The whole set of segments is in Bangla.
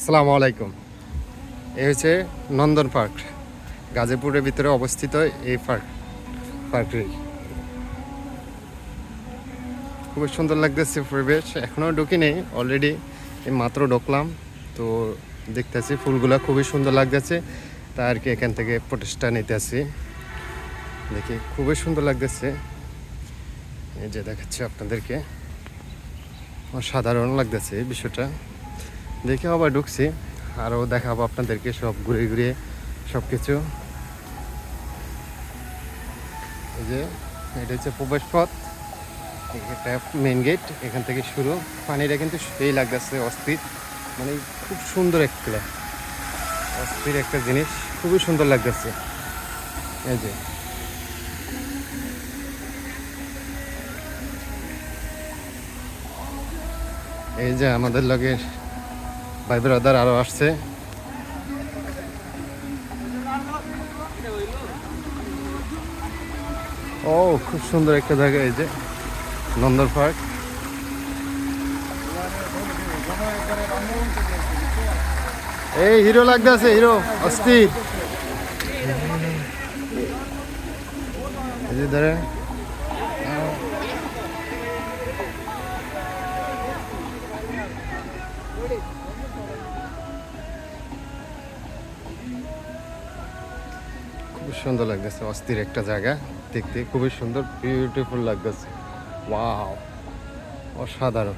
আসসালামু আলাইকুম। এই হচ্ছে নন্দন পার্ক, গাজীপুরের ভিতরে অবস্থিত এই পার্কটি খুবই সুন্দর লাগতেছে পরিবেশ। এখনও ঢুকি নেই, অলরেডি মাত্র ঢুকলাম। তো দেখতেছি ফুলগুলা খুবই সুন্দর লাগতেছে, তাই আর কি এখান থেকে প্রচেষ্টা নিতেছি। দেখি খুবই সুন্দর লাগতেছে, এই যে দেখাচ্ছি আপনাদেরকে, অসাধারণ লাগতেছে বিষয়টা দেখে। আবার ঢুকছি, আরও দেখাবো আপনাদেরকে সব ঘুরে ঘুরে সব কিছু। এই যে এটা হচ্ছে প্রবেশ পথ, এটা মেন গেট, এখান থেকে শুরু। পানিটা কিন্তু সেই লাগতেছে অস্থির, মানে খুব সুন্দর একটা অস্থির একটা জিনিস, খুবই সুন্দর লাগতেছে। এই যে আমাদের লগের ভাই ব্রাদার আরও আসছে। ও খুব সুন্দর একটা জায়গা, এই যে নন্দন পার্ক। এই হিরো লাগতেছে, হিরো অস্থির। এই যে ধরে খুব সুন্দর লাগতেছে, অস্থির একটা জায়গা দেখতে, খুবই সুন্দর, বিউটিফুল লাগতেছে। ওয়াও, অসাধারণ।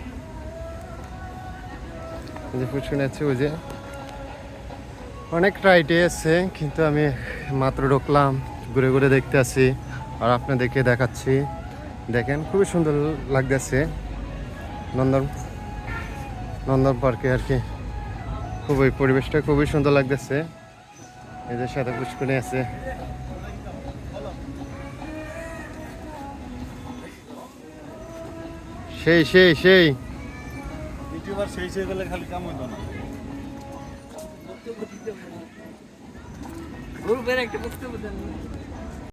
যে শুনে আছে ওই যে অনেক রাইডে আছে, কিন্তু আমি মাত্র ঢুকলাম, ঘুরে ঘুরে দেখতে আছি আর আপনাদেরকে দেখাচ্ছি। দেখেন খুবই সুন্দর লাগতেছে নন্দন পার্কে আর কি। খুবই পরিবেশটা খুবই সুন্দর লাগতেছে। এদের সাথে পুষ্করণী আছে। সেই সেই সেই ইউটিউবার সেই সেই বলে খালি কাম হইতো না। গ্রুপের একটা বক্তব্য দেন।